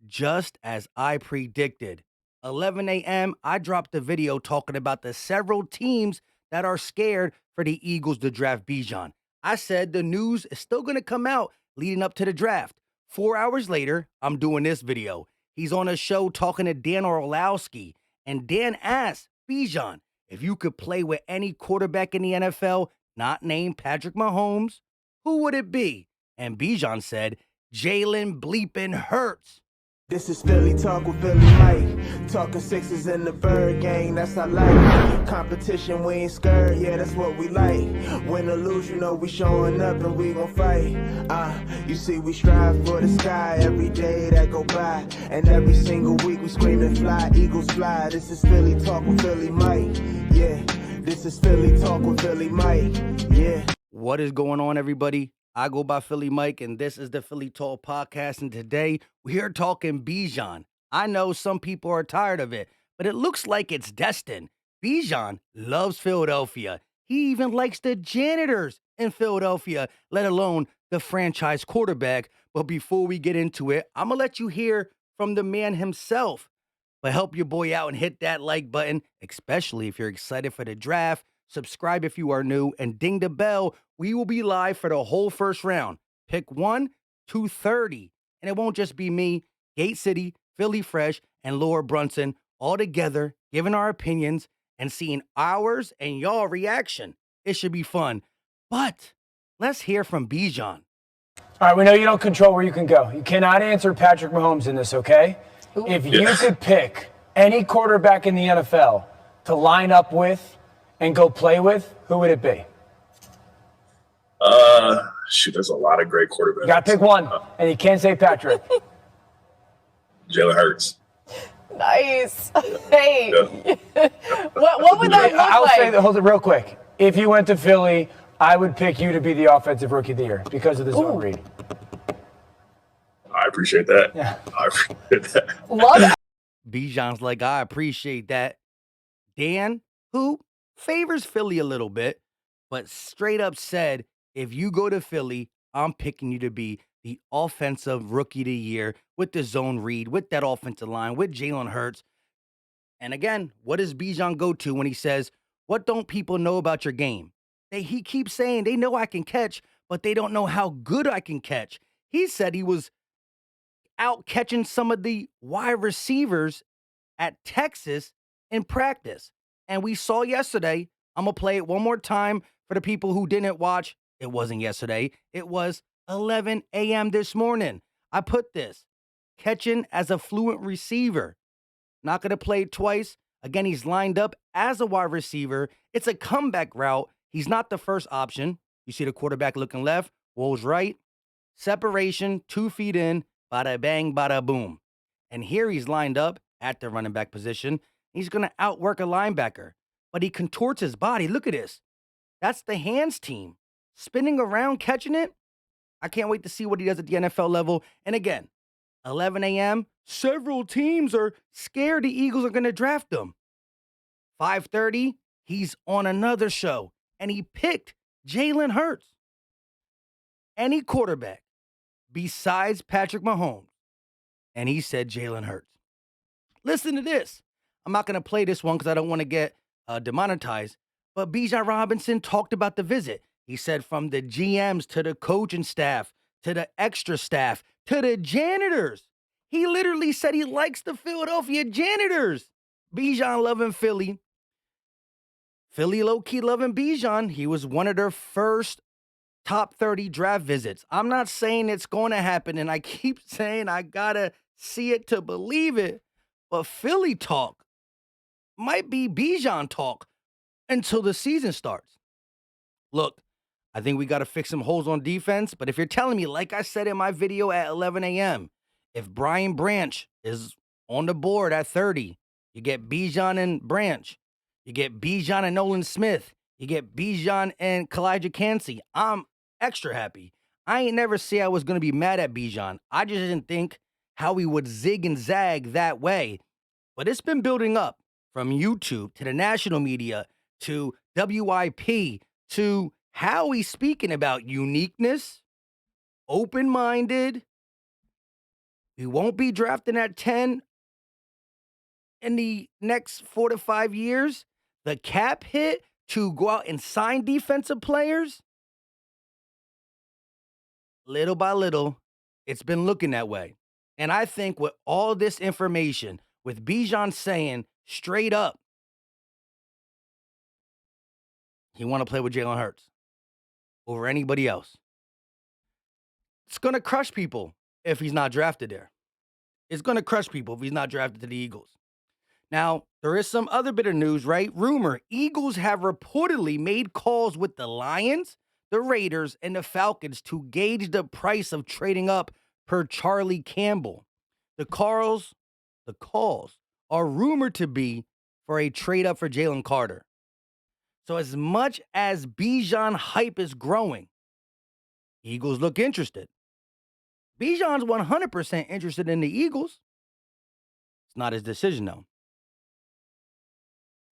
Just as I predicted. 11 a.m., I dropped a video talking about the several teams that are scared for the Eagles to draft Bijan. I said the news is still going to come out leading up to the draft. 4 hours later, I'm doing this video. He's on a show talking to Dan Orlowski, and Dan asked Bijan if you could play with any quarterback in the NFL not named Patrick Mahomes, who would it be? And Bijan said, Jalen bleeping Hurts. This is Philly Talk with Philly Mike. Talking sixes in the bird gang, that's I like. Competition, we ain't scared, yeah, that's what we like. Win or lose, you know we showing up and we gon' fight. You see we strive for the sky every day that go by. And every single week we screaming fly, Eagles fly. This is Philly Talk with Philly Mike, yeah. This is Philly Talk with Philly Mike, yeah. What is going on, everybody? I go by Philly Mike, and this is the Philly Talk Podcast, and today we're talking Bijan. I know some people are tired of it, but it looks like it's destined. Bijan loves Philadelphia. He even likes the janitors in Philadelphia, let alone the franchise quarterback. But before we get into it, I'm going to let you hear from the man himself. But help your boy out and hit that like button, especially if you're excited for the draft. Subscribe if you are new, and ding the bell. We will be live for the whole first round. Pick 1 to 30. And it won't just be me, Gate City, Philly Fresh, and Laura Brunson all together giving our opinions and seeing ours and y'all reaction. It should be fun. But let's hear from Bijan. All right, we know you don't control where you can go. You cannot answer Patrick Mahomes in this, okay? If you could pick any quarterback in the NFL to line up with and go play with, who would it be? There's a lot of great quarterbacks. You got to pick one, and you can't say Patrick. Jalen Hurts. Nice. Hey, Yeah. what would that look I'll like? say that, hold it real quick. If you went to Philly, I would pick you to be the offensive rookie of the year because of the zone read. I appreciate that. Yeah. I appreciate that. Love it. Bijan's like, I appreciate that. Dan, who favors Philly a little bit, but straight up said, if you go to Philly, I'm picking you to be the offensive rookie of the year with the zone read, with that offensive line, with Jalen Hurts. And again, what does Bijan go to when he says, what don't people know about your game? He keeps saying they know I can catch, but they don't know how good I can catch. He said he was out catching some of the wide receivers at Texas in practice. And we saw yesterday, I'm going to play it one more time for the people who didn't watch. It wasn't yesterday. It was 11 a.m. this morning. I put this, catching as a fluent receiver. Not going to play it twice. Again, he's lined up as a wide receiver. It's a comeback route. He's not the first option. You see the quarterback looking left, rolls right. Separation, 2 feet in, bada bang, bada boom. And here he's lined up at the running back position. He's going to outwork a linebacker, but he contorts his body. Look at this. That's the hands team. Spinning around, catching it. I can't wait to see what he does at the NFL level. And again, 11 a.m., several teams are scared the Eagles are going to draft him. 5:30, he's on another show, and he picked Jalen Hurts. Any quarterback besides Patrick Mahomes, and he said Jalen Hurts. Listen to this. I'm not going to play this one because I don't want to get demonetized, but Bijan Robinson talked about the visit. He said from the GMs to the coaching staff to the extra staff to the janitors. He literally said he likes the Philadelphia janitors. Bijan loving Philly. Philly low-key loving Bijan. He was one of their first top 30 draft visits. I'm not saying it's going to happen, and I keep saying I got to see it to believe it, but Philly talk might be Bijan talk until the season starts. Look, I think we got to fix some holes on defense, but if you're telling me, like I said in my video at 11 a.m., if Brian Branch is on the board at 30, you get Bijan and Branch, you get Bijan and Nolan Smith, you get Bijan and Kalijah Cansey. I'm extra happy. I ain't never say I was going to be mad at Bijan. I just didn't think how he would zig and zag that way. But it's been building up from YouTube to the national media to WIP to how he's speaking about uniqueness, open-minded, We won't be drafting at 10 in the next 4 to 5 years. The cap hit to go out and sign defensive players, little by little, it's been looking that way. And I think with all this information, with Bijan saying straight up, he want to play with Jalen Hurts over anybody else. It's going to crush people if he's not drafted there. It's going to crush people if he's not drafted to the Eagles. Now, there is some other bit of news, right? Rumor, Eagles have reportedly made calls with the Lions, the Raiders, and the Falcons to gauge the price of trading up per Charlie Campbell. The calls are rumored to be for a trade up for Jalen Carter. So as much as Bijan hype is growing, Eagles look interested. Bijan's 100% interested in the Eagles. It's not his decision, though.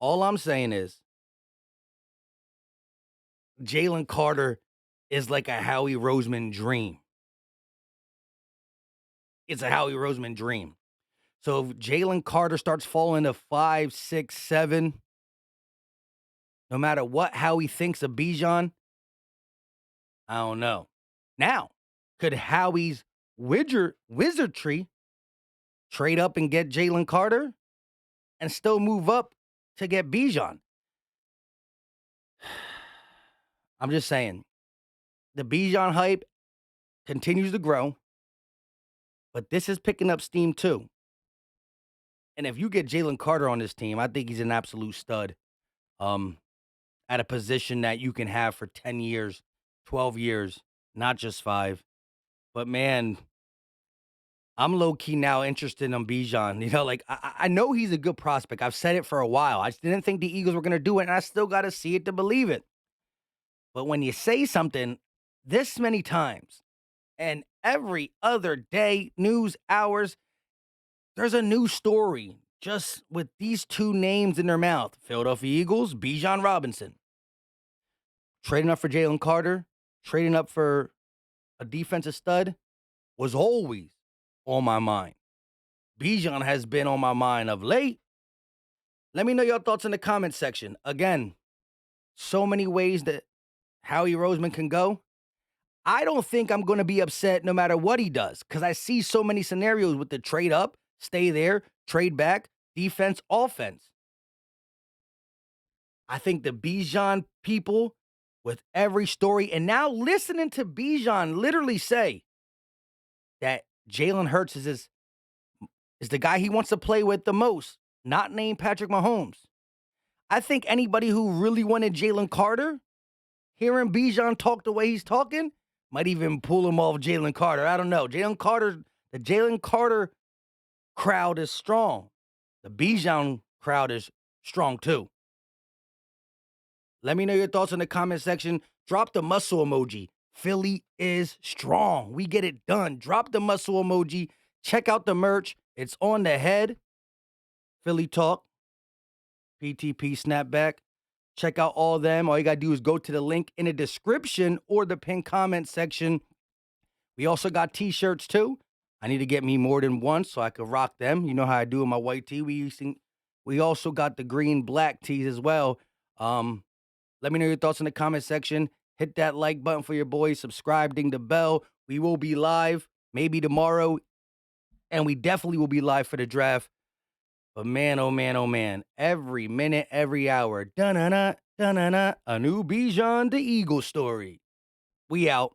All I'm saying is Jalen Carter is like a Howie Roseman dream. It's a Howie Roseman dream. So if Jalen Carter starts falling to 5, 6, 7, no matter what Howie thinks of Bijan, I don't know. Now, could Howie's wizardry trade up and get Jalen Carter and still move up to get Bijan? I'm just saying, the Bijan hype continues to grow, but this is picking up steam too. And if you get Jalen Carter on this team, I think he's an absolute stud at a position that you can have for 10 years, 12 years, not just 5. But man, I'm low-key now interested in Bijan. You know, like, I know he's a good prospect. I've said it for a while. I just didn't think the Eagles were going to do it, and I still got to see it to believe it. But when you say something this many times, and every other day, news hours, there's a new story just with these two names in their mouth. Philadelphia Eagles, Bijan Robinson. Trading up for Jalen Carter, trading up for a defensive stud was always on my mind. Bijan has been on my mind of late. Let me know your thoughts in the comment section. Again, so many ways that Howie Roseman can go. I don't think I'm going to be upset no matter what he does because I see so many scenarios with the trade up, stay there, trade back, defense, offense. I think the Bijan people with every story, and now listening to Bijan literally say that Jalen Hurts is the guy he wants to play with the most, not named Patrick Mahomes. I think anybody who really wanted Jalen Carter, hearing Bijan talk the way he's talking, might even pull him off Jalen Carter. I don't know. The Jalen Carter crowd is strong. The Bijan crowd is strong too. Let me know your thoughts in the comment section. Drop the muscle emoji. Philly is strong. We get it done. Drop the muscle emoji. Check out the merch. It's on the head. Philly Talk. PTP Snapback. Check out all of them. All you got to do is go to the link in the description or the pinned comment section. We also got t-shirts too. I need to get me more than one so I could rock them. You know how I do with my white tee. We also got the green black tees as well. Let me know your thoughts in the comment section. Hit that like button for your boys. Subscribe, ding the bell. We will be live maybe tomorrow. And we definitely will be live for the draft. But man, oh man, oh man. Every minute, every hour. Da-na-na, da-na-na. A new Bijan the Eagle story. We out.